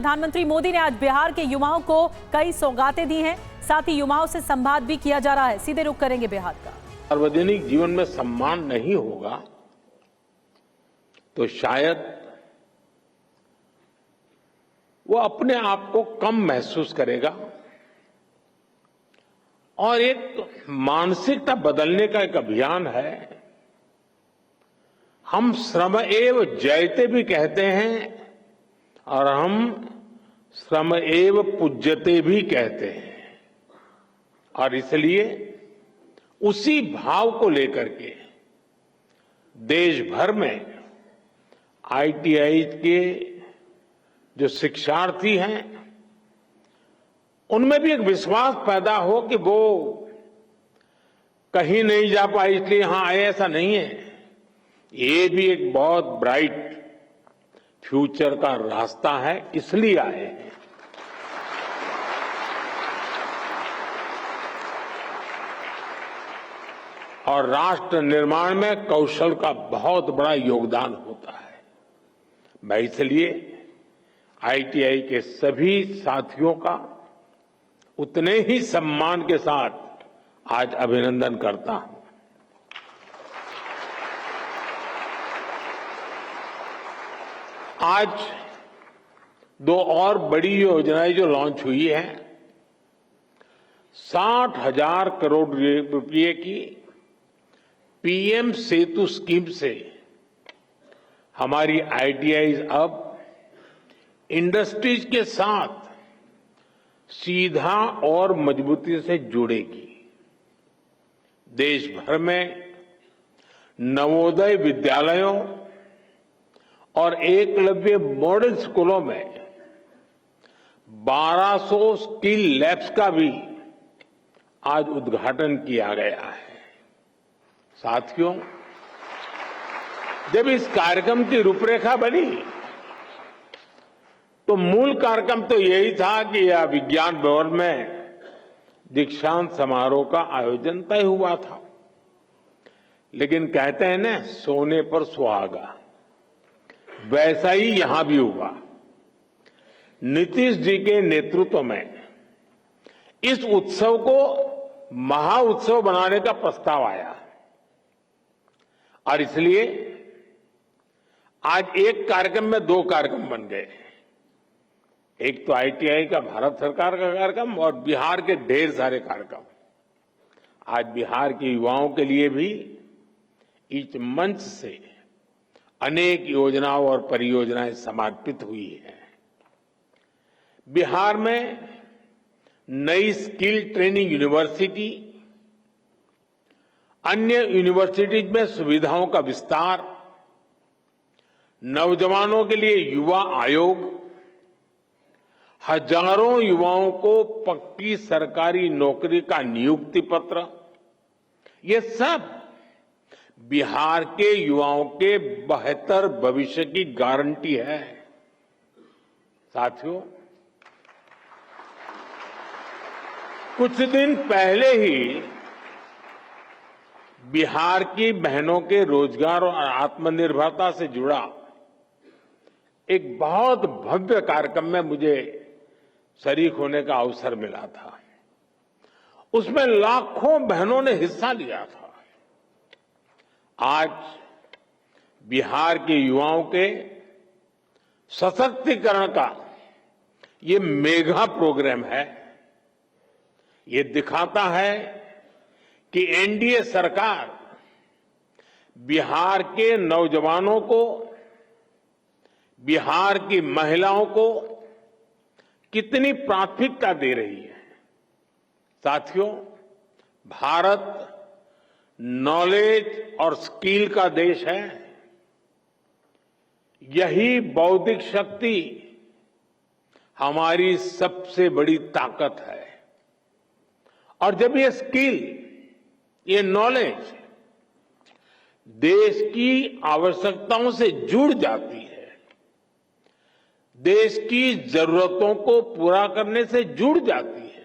प्रधानमंत्री मोदी ने आज बिहार के युवाओं को कई सौगातें दी हैं, साथ ही युवाओं से संवाद भी किया जा रहा है। सीधे रुख करेंगे बिहार का। सार्वजनिक जीवन में सम्मान नहीं होगा तो शायद वो अपने आप को कम महसूस करेगा और एक मानसिकता बदलने का एक अभियान है। हम श्रम एव जयते भी कहते हैं और हम श्रम एव पूज्यते भी कहते हैं, और इसलिए उसी भाव को लेकर के देश भर में आईटीआई के जो शिक्षार्थी हैं उनमें भी एक विश्वास पैदा हो कि वो कहीं नहीं जा पाए इसलिए यहां आए, ऐसा नहीं है। ये भी एक बहुत ब्राइट फ्यूचर का रास्ता है, इसलिए आए हैं। और राष्ट्र निर्माण में कौशल का बहुत बड़ा योगदान होता है। मैं इसलिए आईटीआई के सभी साथियों का उतने ही सम्मान के साथ आज अभिनंदन करता हूं। आज दो और बड़ी योजनाएं जो लॉन्च हुई हैं, 60,000 करोड़ रुपए की पीएम सेतु स्कीम से हमारी आईटीआई अब इंडस्ट्रीज के साथ सीधा और मजबूती से जुड़ेगी। देश भर में नवोदय विद्यालयों और एकलव्य मॉडल स्कूलों में 1200 स्किल लैब्स का भी आज उद्घाटन किया गया है। साथियों, जब इस कार्यक्रम की रूपरेखा बनी तो मूल कार्यक्रम तो यही था कि यह विज्ञान भवन में दीक्षांत समारोह का आयोजन तय हुआ था, लेकिन कहते हैं ना, सोने पर सुहागा, वैसा ही यहां भी हुआ। नीतीश जी के नेतृत्व में इस उत्सव को महाउत्सव बनाने का प्रस्ताव आया और इसलिए आज एक कार्यक्रम में दो कार्यक्रम बन गए। एक तो आईटीआई का भारत सरकार का कार्यक्रम और बिहार के ढेर सारे कार्यक्रम। आज बिहार के युवाओं के लिए भी इस मंच से अनेक योजनाओं और परियोजनाएं समर्पित हुई है। बिहार में नई स्किल ट्रेनिंग यूनिवर्सिटी, अन्य यूनिवर्सिटीज में सुविधाओं का विस्तार, नौजवानों के लिए युवा आयोग, हजारों युवाओं को पक्की सरकारी नौकरी का नियुक्ति पत्र, ये सब बिहार के युवाओं के बेहतर भविष्य की गारंटी है। साथियों, कुछ दिन पहले ही बिहार की बहनों के रोजगार और आत्मनिर्भरता से जुड़ा एक बहुत भव्य कार्यक्रम में मुझे शरीक होने का अवसर मिला था। उसमें लाखों बहनों ने हिस्सा लिया था। आज बिहार के युवाओं के सशक्तिकरण का ये मेगा प्रोग्राम है। ये दिखाता है कि एनडीए सरकार बिहार के नौजवानों को, बिहार की महिलाओं को कितनी प्राथमिकता दे रही है। साथियों, भारत नॉलेज और स्किल का देश है। यही बौद्धिक शक्ति हमारी सबसे बड़ी ताकत है। और जब ये स्किल, ये नॉलेज देश की आवश्यकताओं से जुड़ जाती है, देश की जरूरतों को पूरा करने से जुड़ जाती है,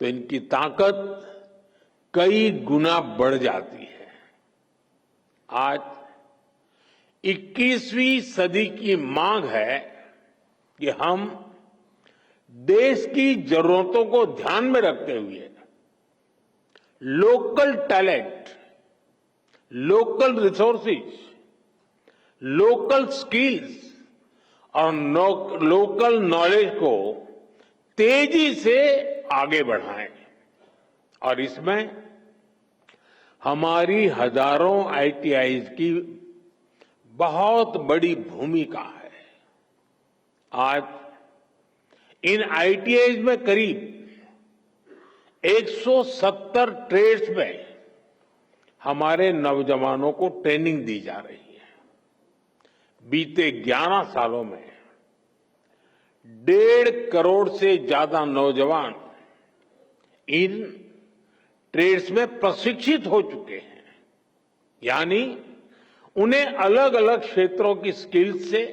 तो इनकी ताकत कई गुना बढ़ जाती है। आज 21वीं सदी की मांग है कि हम देश की जरूरतों को ध्यान में रखते हुए local talent, local resources, local skills और लोकल नॉलेज को तेजी से आगे बढ़ाएं। और इसमें हमारी हजारों आईटीआईज की बहुत बड़ी भूमिका है। आज इन आईटीआईज में करीब 170 ट्रेड्स में हमारे नौजवानों को ट्रेनिंग दी जा रही है। बीते 11 सालों में 1.5 करोड़ से ज्यादा नौजवान इन ट्रेड्स में प्रशिक्षित हो चुके हैं, यानी उन्हें अलग अलग क्षेत्रों की स्किल्स से,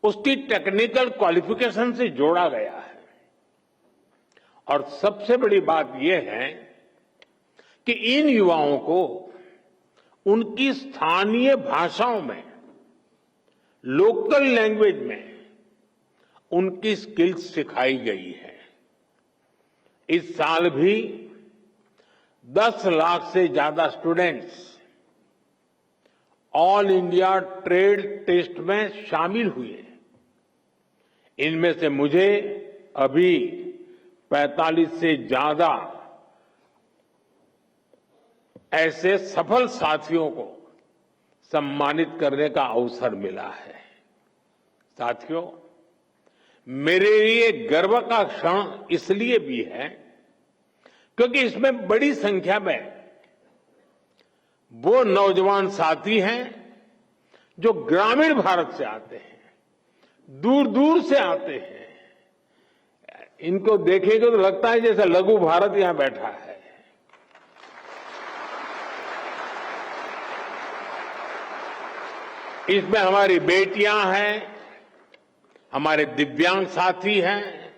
उसकी टेक्निकल क्वालिफिकेशन से जोड़ा गया है। और सबसे बड़ी बात यह है कि इन युवाओं को उनकी स्थानीय भाषाओं में, लोकल लैंग्वेज में उनकी स्किल्स सिखाई गई है। इस साल भी 10 लाख से ज्यादा students all India trade test में शामिल हुए। इनमें से मुझे अभी 45 से ज्यादा ऐसे सफल साथियों को सम्मानित करने का अवसर मिला है। साथियों, मेरे लिए गर्व का क्षण इसलिए भी है क्योंकि इसमें बड़ी संख्या में वो नौजवान साथी हैं जो ग्रामीण भारत से आते हैं, दूर दूर से आते हैं। इनको देखेंगे तो लगता है जैसे लघु भारत यहां बैठा है। इसमें हमारी बेटियां हैं, हमारे दिव्यांग साथी हैं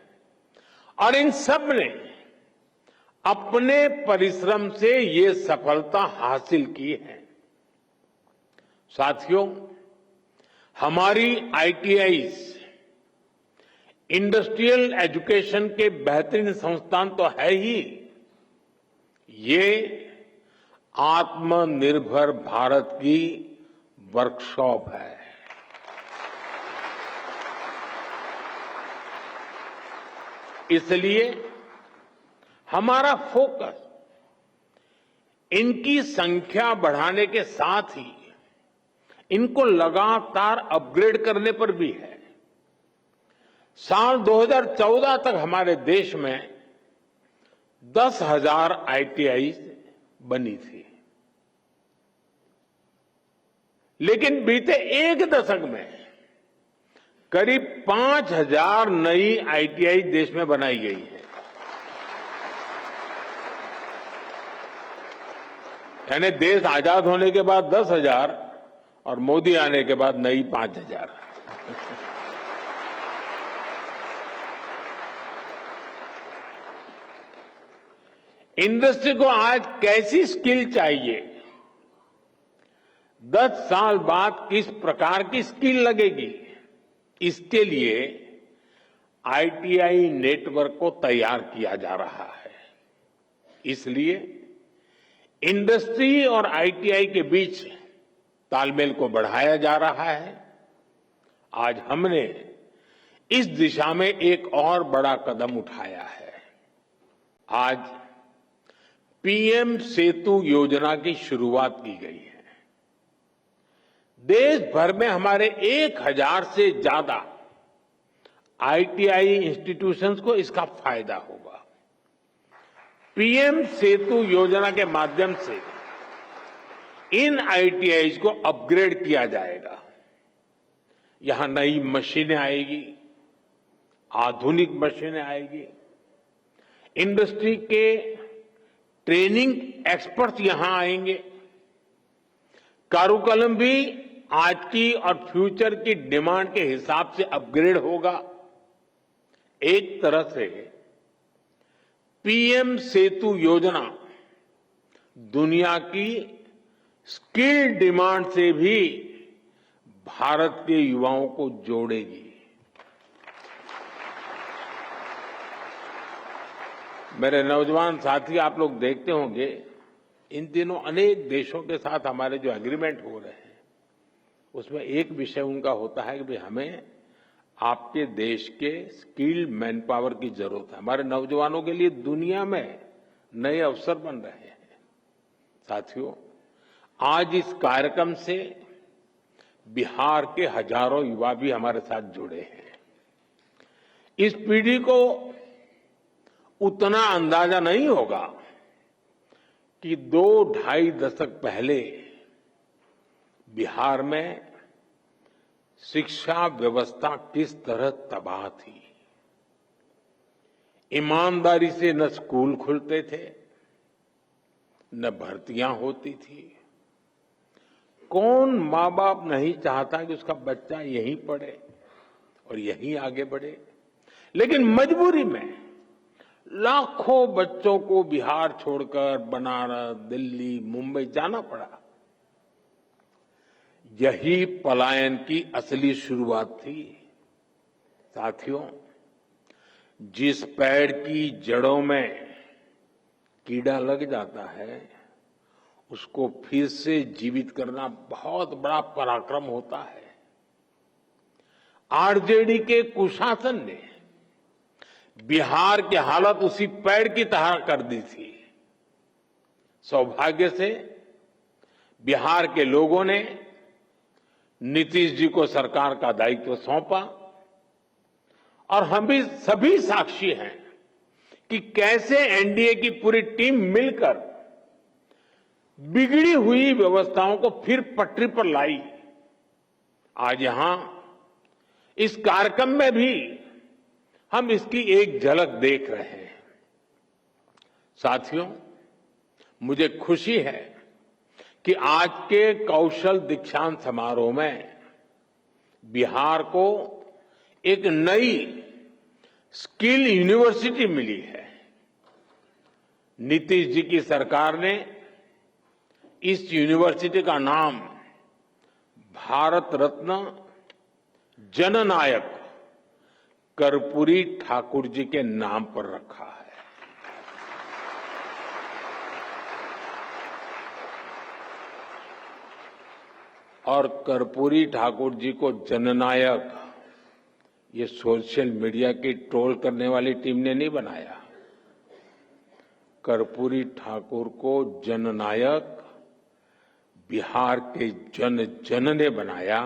और इन सब ने अपने परिश्रम से ये सफलता हासिल की है। साथियों, हमारी आईटीआईज इंडस्ट्रियल एजुकेशन के बेहतरीन संस्थान तो है ही, ये आत्मनिर्भर भारत की वर्कशॉप है। इसलिए हमारा फोकस इनकी संख्या बढ़ाने के साथ ही इनको लगातार अपग्रेड करने पर भी है। साल 2014 तक हमारे देश में 10,000 आईटीआई बनी थी, लेकिन बीते एक दशक में करीब 5,000 नई आईटीआई देश में बनाई गई है। यानी देश आजाद होने के बाद 10,000 और मोदी आने के बाद नई 5,000। इंडस्ट्री को आज कैसी स्किल चाहिए, 10 साल बाद किस प्रकार की स्किल लगेगी, इसके लिए आईटीआई नेटवर्क को तैयार किया जा रहा है। इसलिए इंडस्ट्री और आईटीआई के बीच तालमेल को बढ़ाया जा रहा है। आज हमने इस दिशा में एक और बड़ा कदम उठाया है। आज पीएम सेतु योजना की शुरुआत की गई है। देश भर में हमारे 1,000 से ज्यादा आईटीआई इंस्टीट्यूशंस को इसका फायदा होगा। पीएम सेतु योजना के माध्यम से इन आईटीआईज को अपग्रेड किया जाएगा। यहां नई मशीनें आएगी, आधुनिक मशीनें आएगी, इंडस्ट्री के ट्रेनिंग एक्सपर्ट्स यहां आएंगे, कारुकलम भी आज की और फ्यूचर की डिमांड के हिसाब से अपग्रेड होगा। एक तरह से पीएम सेतु योजना दुनिया की स्किल डिमांड से भी भारत के युवाओं को जोड़ेगी। मेरे नौजवान साथी, आप लोग देखते होंगे इन दिनों अनेक देशों के साथ हमारे जो एग्रीमेंट हो रहे हैं उसमें एक विषय उनका होता है कि भाई हमें आपके देश के स्किल्ड मैन पावर की जरूरत है। हमारे नौजवानों के लिए दुनिया में नए अवसर बन रहे हैं। साथियों, आज इस कार्यक्रम से बिहार के हजारों युवा भी हमारे साथ जुड़े हैं। इस पीढ़ी को उतना अंदाजा नहीं होगा कि 2-2.5 दशक पहले बिहार में शिक्षा व्यवस्था किस तरह तबाह थी। ईमानदारी से न स्कूल खुलते थे, न भर्तियां होती थी। कौन माँ बाप नहीं चाहता कि उसका बच्चा यहीं पढ़े और यहीं आगे बढ़े, लेकिन मजबूरी में लाखों बच्चों को बिहार छोड़कर बनारस, दिल्ली, मुंबई जाना पड़ा। यही पलायन की असली शुरुआत थी। साथियों, जिस पेड़ की जड़ों में कीड़ा लग जाता है उसको फिर से जीवित करना बहुत बड़ा पराक्रम होता है। आरजेडी के कुशासन ने बिहार की हालत उसी पेड़ की तरह कर दी थी। सौभाग्य से बिहार के लोगों ने नीतीश जी को सरकार का दायित्व सौंपा और हम भी सभी साक्षी हैं कि कैसे एनडीए की पूरी टीम मिलकर बिगड़ी हुई व्यवस्थाओं को फिर पटरी पर लाई। आज यहां इस कार्यक्रम में भी हम इसकी एक झलक देख रहे हैं। साथियों, मुझे खुशी है कि आज के कौशल दीक्षांत समारोह में बिहार को एक नई स्किल यूनिवर्सिटी मिली है। नीतीश जी की सरकार ने इस यूनिवर्सिटी का नाम भारत रत्न जननायक कर्पूरी ठाकुर जी के नाम पर रखा है। और कर्पूरी ठाकुर जी को जननायक ये सोशल मीडिया की ट्रोल करने वाली टीम ने नहीं बनाया। कर्पूरी ठाकुर को जननायक बिहार के जन जन ने बनाया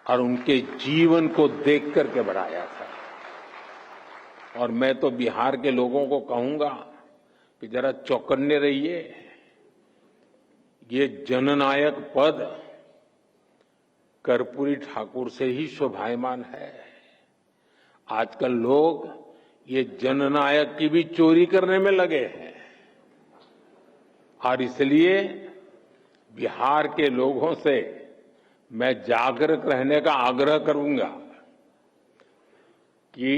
और उनके जीवन को देख करके बनाया था। और मैं तो बिहार के लोगों को कहूंगा कि जरा चौकन्ने रहिए। ये जननायक पद कर्पूरी ठाकुर से ही शोभायमान है। आजकल लोग ये जननायक की भी चोरी करने में लगे हैं और इसलिए बिहार के लोगों से मैं जागरूक रहने का आग्रह करूंगा कि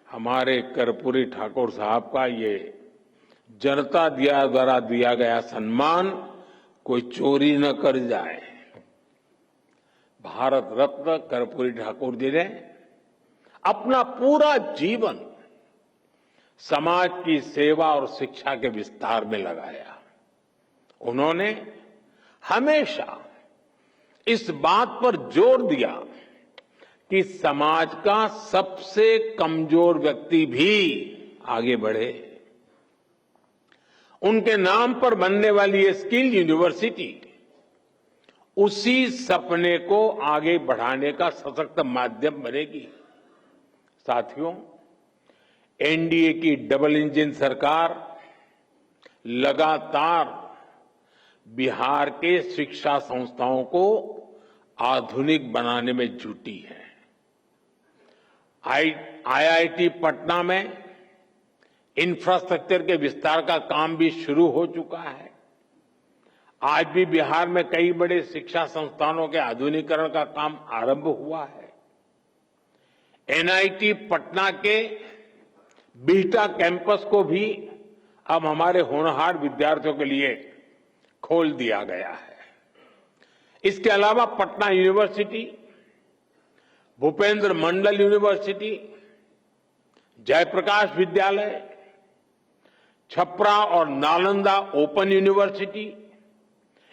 हमारे कर्पूरी ठाकुर साहब का ये जनता द्वारा दिया गया सम्मान कोई चोरी न कर जाए। भारत रत्न कर्पूरी ठाकुर जी ने अपना पूरा जीवन समाज की सेवा और शिक्षा के विस्तार में लगाया। उन्होंने हमेशा इस बात पर जोर दिया कि समाज का सबसे कमजोर व्यक्ति भी आगे बढ़े। उनके नाम पर बनने वाली ये स्किल यूनिवर्सिटी उसी सपने को आगे बढ़ाने का सशक्त माध्यम बनेगी। साथियों, एनडीए की डबल इंजन सरकार लगातार बिहार के शिक्षा संस्थाओं को आधुनिक बनाने में जुटी है। आईआईटी पटना में इंफ्रास्ट्रक्चर के विस्तार का काम भी शुरू हो चुका है। आज भी बिहार में कई बड़े शिक्षा संस्थानों के आधुनिकीकरण का काम आरंभ हुआ है। एनआईटी पटना के बिहटा कैंपस को भी अब हमारे होनहार विद्यार्थियों के लिए खोल दिया गया है। इसके अलावा पटना यूनिवर्सिटी, भूपेंद्र मंडल यूनिवर्सिटी, जयप्रकाश विद्यालय, छपरा और नालंदा ओपन यूनिवर्सिटी,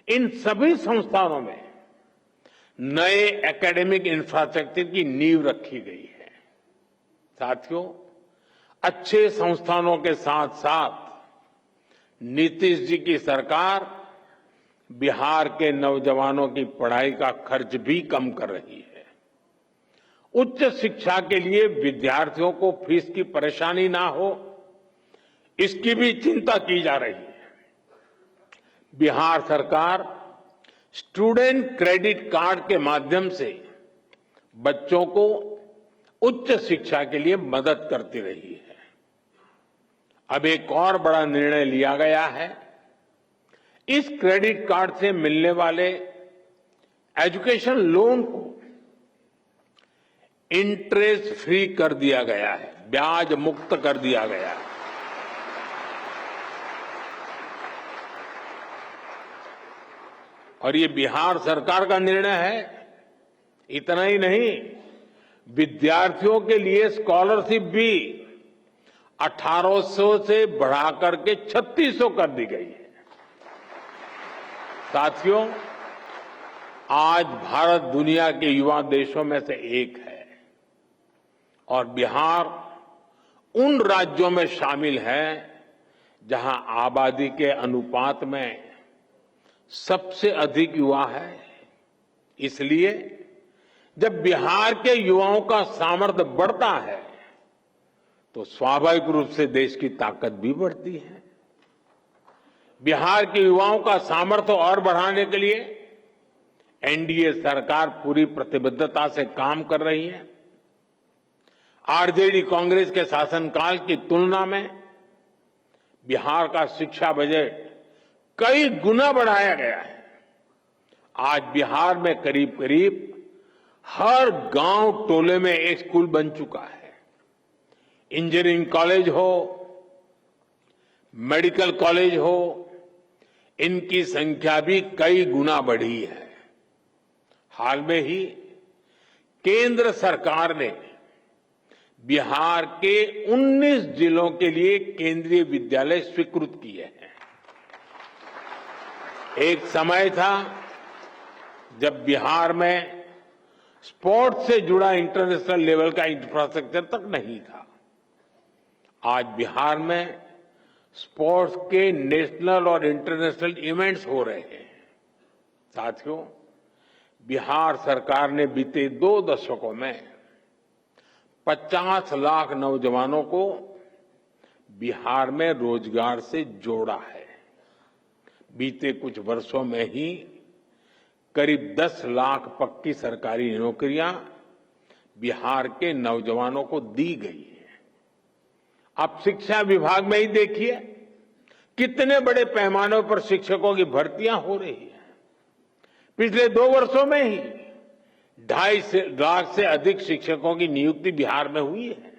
इन सभी संस्थानों में नए एकेडमिक इंफ्रास्ट्रक्चर की नींव रखी गई है। साथियों, अच्छे संस्थानों के साथ साथ नीतीश जी की सरकार बिहार के नौजवानों की पढ़ाई का खर्च भी कम कर रही है। उच्च शिक्षा के लिए विद्यार्थियों को फीस की परेशानी ना हो, इसकी भी चिंता की जा रही है। बिहार सरकार स्टूडेंट क्रेडिट कार्ड के माध्यम से बच्चों को उच्च शिक्षा के लिए मदद करती रही है। अब एक और बड़ा निर्णय लिया गया है। इस क्रेडिट कार्ड से मिलने वाले एजुकेशन लोन को इंटरेस्ट फ्री कर दिया गया है, ब्याज मुक्त कर दिया गया है। और ये बिहार सरकार का निर्णय है। इतना ही नहीं, विद्यार्थियों के लिए स्कॉलरशिप भी 1800 से बढ़ाकर के 3600 कर दी गई है। साथियों, आज भारत दुनिया के युवा देशों में से एक है और बिहार उन राज्यों में शामिल है जहां आबादी के अनुपात में सबसे अधिक युवा है। इसलिए जब बिहार के युवाओं का सामर्थ्य बढ़ता है तो स्वाभाविक रूप से देश की ताकत भी बढ़ती है। बिहार के युवाओं का सामर्थ्य और बढ़ाने के लिए एनडीए सरकार पूरी प्रतिबद्धता से काम कर रही है। आरजेडी कांग्रेस के शासनकाल की तुलना में बिहार का शिक्षा बजट कई गुना बढ़ाया गया है। आज बिहार में करीब करीब हर गांव टोले में एक स्कूल बन चुका है। इंजीनियरिंग कॉलेज हो, मेडिकल कॉलेज हो, इनकी संख्या भी कई गुना बढ़ी है। हाल में ही केंद्र सरकार ने बिहार के 19 जिलों के लिए केंद्रीय विद्यालय स्वीकृत किए हैं। एक समय था जब बिहार में स्पोर्ट्स से जुड़ा इंटरनेशनल लेवल का इंफ्रास्ट्रक्चर तक नहीं था। आज बिहार में स्पोर्ट्स के नेशनल और इंटरनेशनल इवेंट्स हो रहे हैं। साथियों, बिहार सरकार ने बीते 2 दशकों में 50 लाख नौजवानों को बिहार में रोजगार से जोड़ा है। बीते कुछ वर्षों में ही करीब 10 लाख पक्की सरकारी नौकरियां बिहार के नौजवानों को दी गई है। आप शिक्षा विभाग में ही देखिए कितने बड़े पैमाने पर शिक्षकों की भर्तियां हो रही है। पिछले 2 वर्षों में ही 2.5 लाख से अधिक शिक्षकों की नियुक्ति बिहार में हुई है।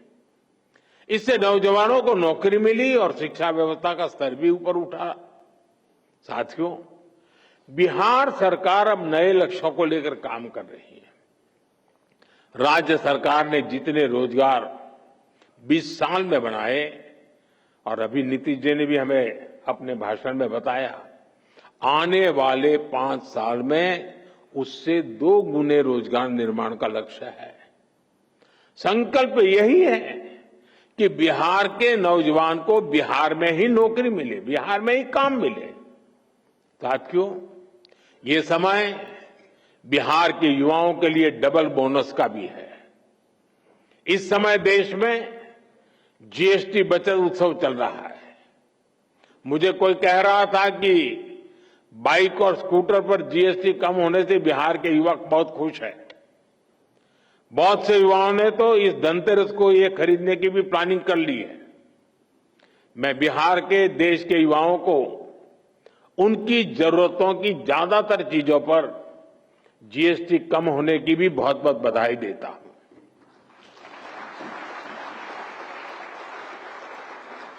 इससे नौजवानों को नौकरी मिली और शिक्षा व्यवस्था का स्तर भी ऊपर उठा। साथियों, बिहार सरकार अब नए लक्ष्यों को लेकर काम कर रही है। राज्य सरकार ने जितने रोजगार 20 साल में बनाए, और अभी नीतीश जी ने भी हमें अपने भाषण में बताया, आने वाले 5 साल में उससे 2 गुने रोजगार निर्माण का लक्ष्य है। संकल्प यही है कि बिहार के नौजवान को बिहार में ही नौकरी मिले, बिहार में ही काम मिले। साथियों, ये समय बिहार के युवाओं के लिए डबल बोनस का भी है। इस समय देश में जीएसटी बचत उत्सव चल रहा है। मुझे कोई कह रहा था कि बाइक और स्कूटर पर जीएसटी कम होने से बिहार के युवा बहुत खुश हैं। बहुत से युवाओं ने तो इस धनतेरस को ये खरीदने की भी प्लानिंग कर ली है। मैं बिहार के देश के युवाओं को उनकी जरूरतों की ज्यादातर चीजों पर जीएसटी कम होने की भी बहुत बहुत बधाई देता हूं।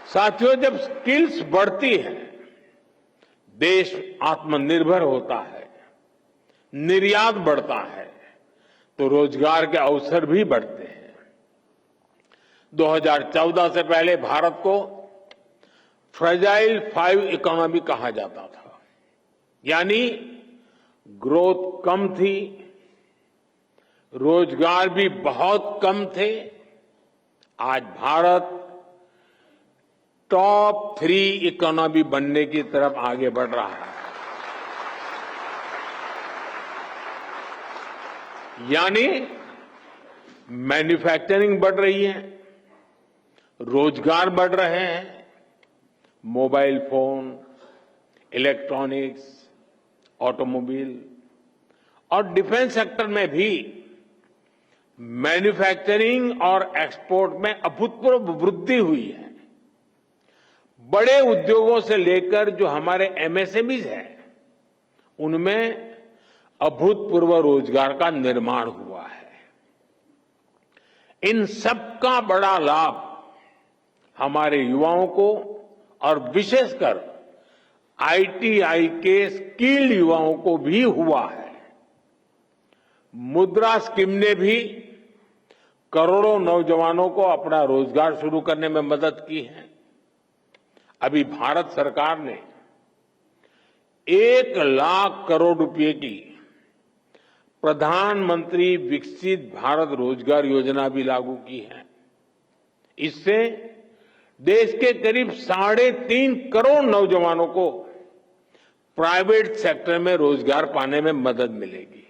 साथियों, जब स्किल्स बढ़ती है, देश आत्मनिर्भर होता है। निर्यात बढ़ता है तो रोजगार के अवसर भी बढ़ते हैं। 2014 से पहले भारत को फ्रेजाइल 5 इकोनॉमी कहा जाता था, यानी ग्रोथ कम थी, रोजगार भी बहुत कम थे। आज भारत टॉप 3 इकोनॉमी बनने की तरफ आगे बढ़ रहा है, यानी मैन्युफैक्चरिंग बढ़ रही है, रोजगार बढ़ रहे हैं, मोबाइल फोन, इलेक्ट्रॉनिक्स, ऑटोमोबाइल और डिफेंस सेक्टर में भी मैन्युफैक्चरिंग और एक्सपोर्ट में अभूतपूर्व वृद्धि हुई है। बड़े उद्योगों से लेकर जो हमारे एमएसएमईज हैं, उनमें अभूतपूर्व रोजगार का निर्माण हुआ है। इन सबका बड़ा लाभ हमारे युवाओं को और विशेषकर आईटीआई के स्किल्ड युवाओं को भी हुआ है। मुद्रा स्कीम ने भी करोड़ों नौजवानों को अपना रोजगार शुरू करने में मदद की है। अभी भारत सरकार ने 1 लाख करोड़ रुपए की प्रधानमंत्री विकसित भारत रोजगार योजना भी लागू की है। इससे देश के करीब 3.5 करोड़ नौजवानों को प्राइवेट सेक्टर में रोजगार पाने में मदद मिलेगी।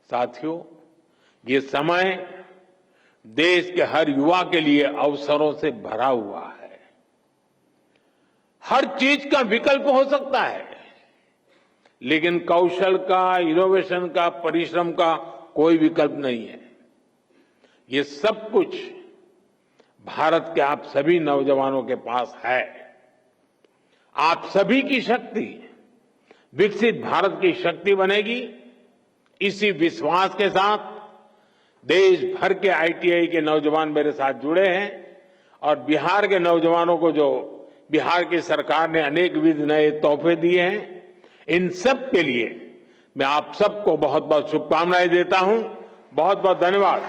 साथियों, ये समय देश के हर युवा के लिए अवसरों से भरा हुआ है। हर चीज का विकल्प हो सकता है, लेकिन कौशल का, इनोवेशन का, परिश्रम का कोई विकल्प नहीं है। ये सब कुछ भारत के आप सभी नौजवानों के पास है। आप सभी की शक्ति विकसित भारत की शक्ति बनेगी। इसी विश्वास के साथ देश भर के आईटीआई के नौजवान मेरे साथ जुड़े हैं और बिहार के नौजवानों को जो बिहार की सरकार ने अनेकविध नए तोहफे दिए हैं, इन सब के लिए मैं आप सबको बहुत बहुत शुभकामनाएं देता हूं। बहुत बहुत धन्यवाद।